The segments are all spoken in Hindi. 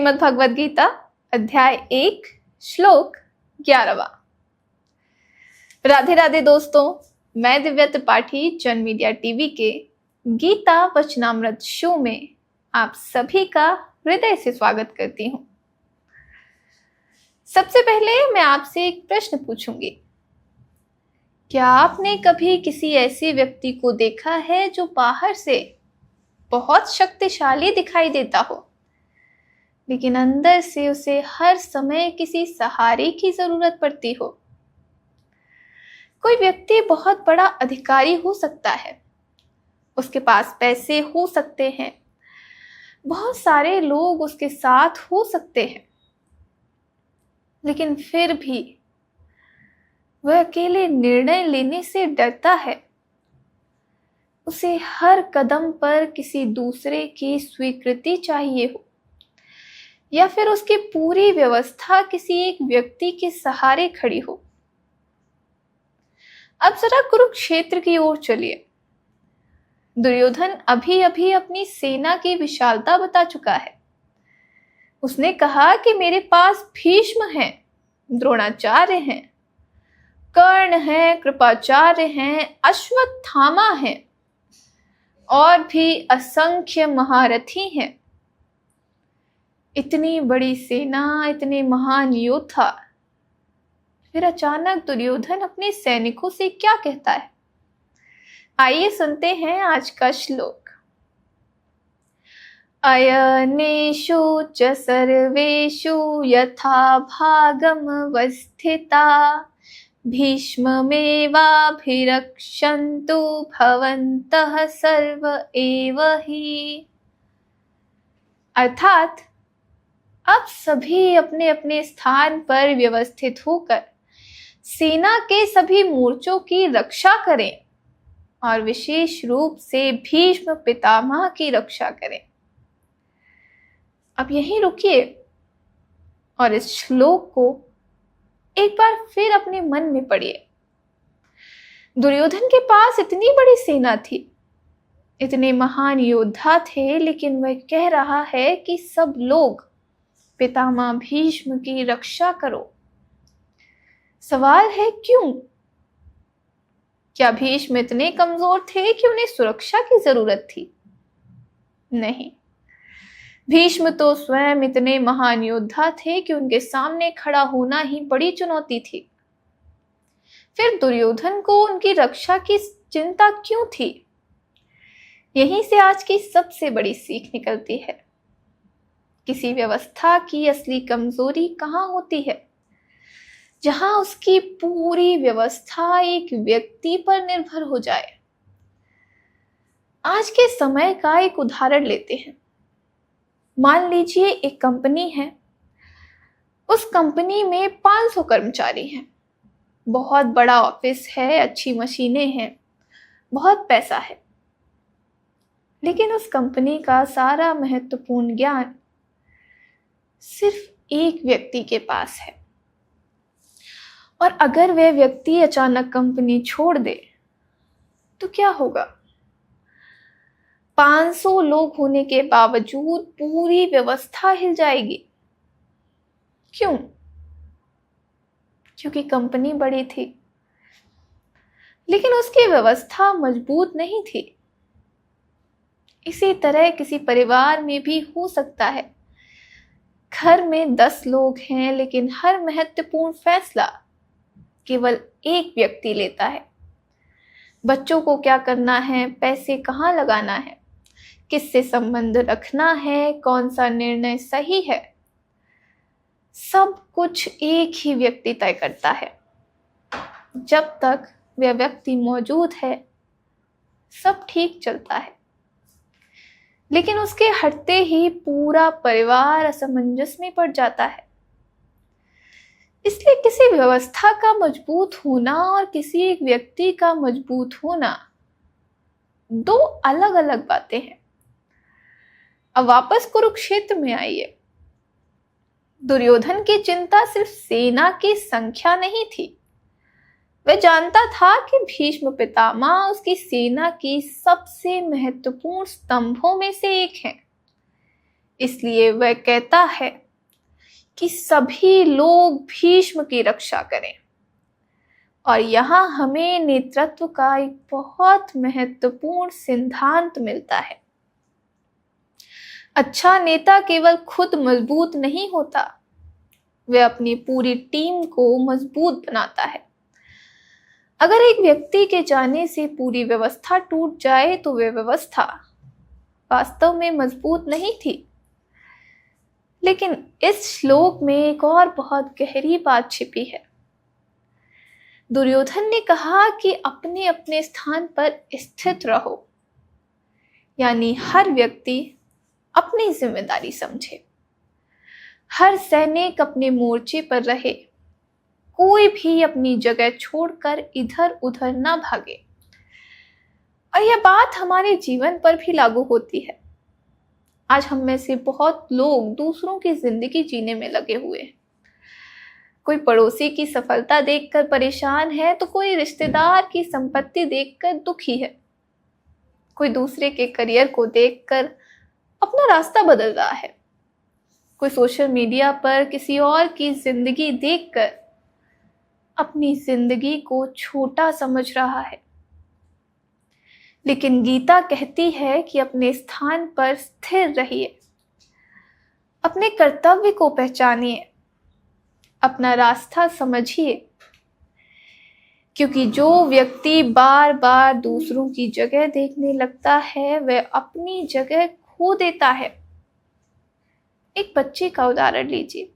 श्रीमद् भगवद गीता अध्याय 1 श्लोक 11वां। राधे राधे दोस्तों, मैं दिव्या त्रिपाठी जन मीडिया टीवी के गीता वचनामृत शो में आप सभी का हृदय से स्वागत करती हूँ। सबसे पहले मैं आपसे एक प्रश्न पूछूंगी। क्या आपने कभी किसी ऐसे व्यक्ति को देखा है जो बाहर से बहुत शक्तिशाली दिखाई देता हो, लेकिन अंदर से उसे हर समय किसी सहारे की जरूरत पड़ती हो? कोई व्यक्ति बहुत बड़ा अधिकारी हो सकता है, उसके पास पैसे हो सकते हैं, बहुत सारे लोग उसके साथ हो सकते हैं, लेकिन फिर भी वह अकेले निर्णय लेने से डरता है। उसे हर कदम पर किसी दूसरे की स्वीकृति चाहिए हो, या फिर उसकी पूरी व्यवस्था किसी एक व्यक्ति के सहारे खड़ी हो। अब जरा कुरुक्षेत्र की ओर चलिए। दुर्योधन अभी अभी अपनी सेना की विशालता बता चुका है। उसने कहा कि मेरे पास भीष्म हैं, द्रोणाचार्य हैं, कर्ण हैं, कृपाचार्य हैं, अश्वत्थामा हैं और भी असंख्य महारथी हैं। इतनी बड़ी सेना, इतने महान योद्धा, फिर अचानक दुर्योधन अपने सैनिकों से क्या कहता है? आइए सुनते हैं आज का श्लोक। अयनेषु च सर्वेषु यथा भागमवस्थिता भीष्ममेवाभिरक्षन्तु भवन्तः सर्व एव हि। अर्थात अब सभी अपने अपने स्थान पर व्यवस्थित होकर सेना के सभी मोर्चों की रक्षा करें और विशेष रूप से भीष्म पितामह की रक्षा करें। अब यहीं रुकिए और इस श्लोक को एक बार फिर अपने मन में पढ़िए। दुर्योधन के पास इतनी बड़ी सेना थी, इतने महान योद्धा थे, लेकिन वह कह रहा है कि सब लोग पितामह भीष्म की रक्षा करो। सवाल है क्यों? क्या भीष्म इतने कमजोर थे कि उन्हें सुरक्षा की जरूरत थी? नहीं, भीष्म तो स्वयं इतने महान योद्धा थे कि उनके सामने खड़ा होना ही बड़ी चुनौती थी। फिर दुर्योधन को उनकी रक्षा की चिंता क्यों थी? यहीं से आज की सबसे बड़ी सीख निकलती है। किसी व्यवस्था की असली कमजोरी कहाँ होती है? जहां उसकी पूरी व्यवस्था एक व्यक्ति पर निर्भर हो जाए। आज के समय का एक उदाहरण लेते हैं। मान लीजिए एक कंपनी है। उस कंपनी में 500 कर्मचारी हैं, बहुत बड़ा ऑफिस है, अच्छी मशीनें हैं, बहुत पैसा है, लेकिन उस कंपनी का सारा महत्वपूर्ण ज्ञान सिर्फ एक व्यक्ति के पास है। और अगर वह व्यक्ति अचानक कंपनी छोड़ दे तो क्या होगा? 500 लोग होने के बावजूद पूरी व्यवस्था हिल जाएगी। क्यों? क्योंकि कंपनी बड़ी थी, लेकिन उसकी व्यवस्था मजबूत नहीं थी। इसी तरह किसी परिवार में भी हो सकता है। घर में 10 लोग हैं, लेकिन हर महत्वपूर्ण फैसला केवल एक व्यक्ति लेता है। बच्चों को क्या करना है, पैसे कहाँ लगाना है, किससे संबंध रखना है, कौन सा निर्णय सही है, सब कुछ एक ही व्यक्ति तय करता है। जब तक वह व्यक्ति मौजूद है, सब ठीक चलता है, लेकिन उसके हटते ही पूरा परिवार असमंजस में पड़ जाता है। इसलिए किसी व्यवस्था का मजबूत होना और किसी एक व्यक्ति का मजबूत होना दो अलग अलग बातें हैं। अब वापस कुरुक्षेत्र में आइए। दुर्योधन की चिंता सिर्फ सेना की संख्या नहीं थी। वह जानता था कि भीष्म पितामह उसकी सेना की सबसे महत्वपूर्ण स्तंभों में से एक हैं। इसलिए वह कहता है कि सभी लोग भीष्म की रक्षा करें। और यहाँ हमें नेतृत्व का एक बहुत महत्वपूर्ण सिद्धांत मिलता है। अच्छा नेता केवल खुद मजबूत नहीं होता, वह अपनी पूरी टीम को मजबूत बनाता है। अगर एक व्यक्ति के जाने से पूरी व्यवस्था टूट जाए तो वह व्यवस्था वास्तव में मजबूत नहीं थी। लेकिन इस श्लोक में एक और बहुत गहरी बात छिपी है। दुर्योधन ने कहा कि अपने अपने स्थान पर स्थित रहो, यानी हर व्यक्ति अपनी जिम्मेदारी समझे, हर सैनिक अपने मोर्चे पर रहे, कोई भी अपनी जगह छोड़कर इधर उधर ना भागे। और यह बात हमारे जीवन पर भी लागू होती है। आज हम में से बहुत लोग दूसरों की जिंदगी जीने में लगे हुए हैं। कोई पड़ोसी की सफलता देखकर परेशान है तो कोई रिश्तेदार की संपत्ति देखकर दुखी है। कोई दूसरे के करियर को देखकर अपना रास्ता बदल रहा है। कोई सोशल मीडिया पर किसी और की जिंदगी देखकर अपनी जिंदगी को छोटा समझ रहा है। लेकिन गीता कहती है कि अपने स्थान पर स्थिर रहिए, अपने कर्तव्य को पहचानिए, अपना रास्ता समझिए, क्योंकि जो व्यक्ति बार बार दूसरों की जगह देखने लगता है वह अपनी जगह खो देता है। एक बच्चे का उदाहरण लीजिए।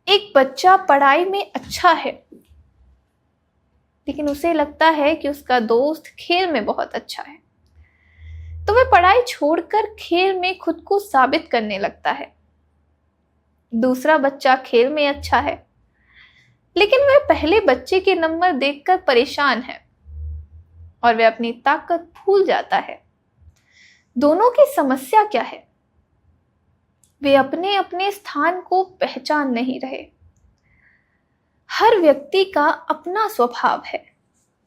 एक बच्चा पढ़ाई में अच्छा है, लेकिन उसे लगता है कि उसका दोस्त खेल में बहुत अच्छा है, तो वह पढ़ाई छोड़कर खेल में खुद को साबित करने लगता है। दूसरा बच्चा खेल में अच्छा है, लेकिन वह पहले बच्चे के नंबर देखकर परेशान है और वह अपनी ताकत भूल जाता है। दोनों की समस्या क्या है? वे अपने अपने स्थान को पहचान नहीं रहे। हर व्यक्ति का अपना स्वभाव है,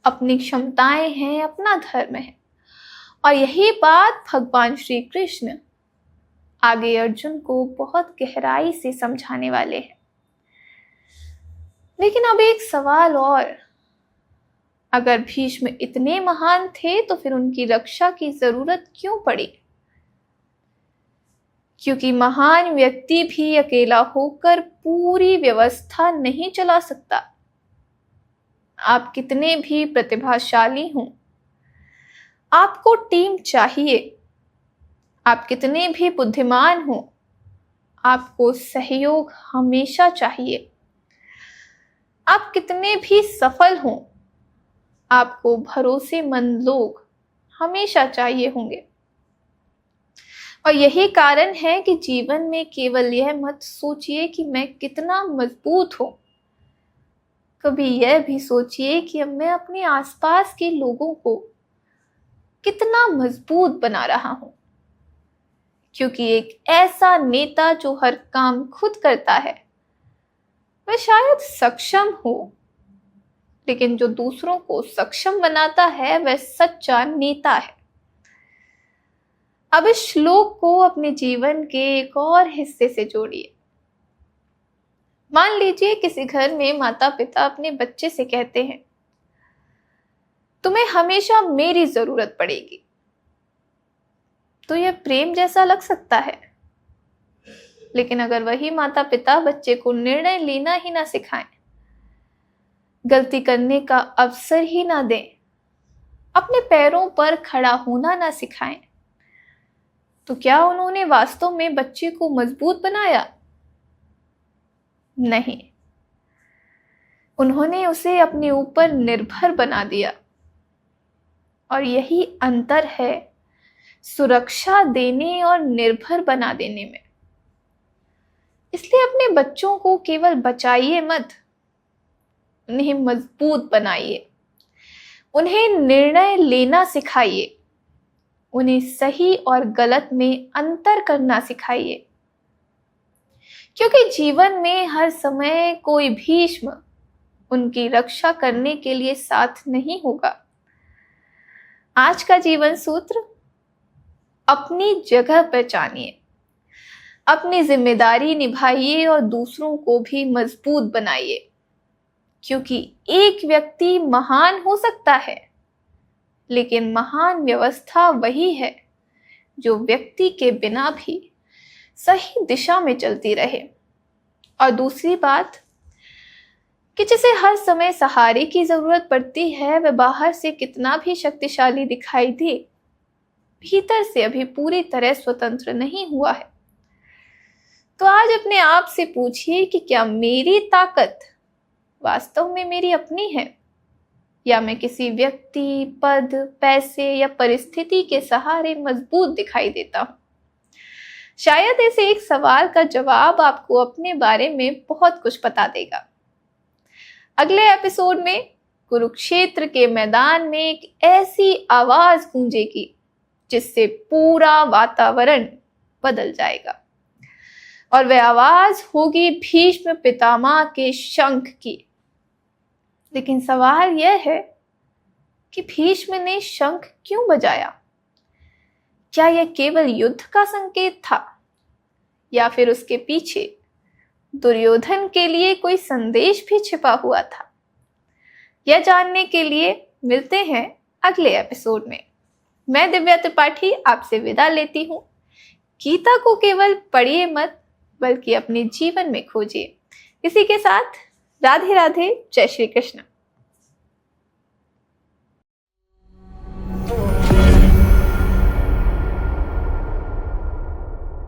अपनी क्षमताएं हैं, अपना धर्म है। और यही बात भगवान श्री कृष्ण आगे अर्जुन को बहुत गहराई से समझाने वाले हैं। लेकिन अब एक सवाल और, अगर भीष्म इतने महान थे तो फिर उनकी रक्षा की जरूरत क्यों पड़ी? क्योंकि महान व्यक्ति भी अकेला होकर पूरी व्यवस्था नहीं चला सकता। आप कितने भी प्रतिभाशाली हों, आपको टीम चाहिए। आप कितने भी बुद्धिमान हों, आपको सहयोग हमेशा चाहिए। आप कितने भी सफल हों, आपको भरोसेमंद लोग हमेशा चाहिए होंगे। और यही कारण है कि जीवन में केवल यह मत सोचिए कि मैं कितना मजबूत हूं, कभी यह भी सोचिए कि मैं अपने आसपास के लोगों को कितना मजबूत बना रहा हूं। क्योंकि एक ऐसा नेता जो हर काम खुद करता है वह शायद सक्षम हो, लेकिन जो दूसरों को सक्षम बनाता है वह सच्चा नेता है। अब इस श्लोक को अपने जीवन के एक और हिस्से से जोड़िए। मान लीजिए किसी घर में माता पिता अपने बच्चे से कहते हैं, तुम्हें हमेशा मेरी जरूरत पड़ेगी। तो यह प्रेम जैसा लग सकता है, लेकिन अगर वही माता पिता बच्चे को निर्णय लेना ही ना सिखाएं, गलती करने का अवसर ही ना दें, अपने पैरों पर खड़ा होना ना सिखाएं, तो क्या उन्होंने वास्तव में बच्चे को मजबूत बनाया? नहीं, उन्होंने उसे अपने ऊपर निर्भर बना दिया। और यही अंतर है सुरक्षा देने और निर्भर बना देने में। इसलिए अपने बच्चों को केवल बचाइए मत, उन्हें मजबूत बनाइए, उन्हें निर्णय लेना सिखाइए, उन्हें सही और गलत में अंतर करना सिखाइए। क्योंकि जीवन में हर समय कोई भीष्म उनकी रक्षा करने के लिए साथ नहीं होगा। आज का जीवन सूत्र, अपनी जगह पहचानिए, अपनी जिम्मेदारी निभाइए और दूसरों को भी मजबूत बनाइए, क्योंकि एक व्यक्ति महान हो सकता है, लेकिन महान व्यवस्था वही है जो व्यक्ति के बिना भी सही दिशा में चलती रहे। और दूसरी बात कि जिसे हर समय सहारे की जरूरत पड़ती है, वह बाहर से कितना भी शक्तिशाली दिखाई दे, भीतर से अभी पूरी तरह स्वतंत्र नहीं हुआ है। तो आज अपने आप से पूछिए कि क्या मेरी ताकत वास्तव में मेरी अपनी है, या मैं किसी व्यक्ति, पद, पैसे या परिस्थिति के सहारे मजबूत दिखाई देता हूं। शायद ऐसे एक सवाल का जवाब आपको अपने बारे में बहुत कुछ बता देगा। अगले एपिसोड में कुरुक्षेत्र के मैदान में एक ऐसी आवाज गूंजेगी जिससे पूरा वातावरण बदल जाएगा, और वह आवाज होगी भीष्म पितामह के शंख की। लेकिन सवाल यह है कि भीष्म ने शंख क्यों बजाया? क्या यह केवल युद्ध का संकेत था, या फिर उसके पीछे दुर्योधन के लिए कोई संदेश भी छिपा हुआ था? यह जानने के लिए मिलते हैं अगले एपिसोड में। मैं दिव्या त्रिपाठी आपसे विदा लेती हूँ। गीता को केवल पढ़िए मत, बल्कि अपने जीवन में खोजिए। इसी के साथ राधे राधे, जय श्री कृष्ण।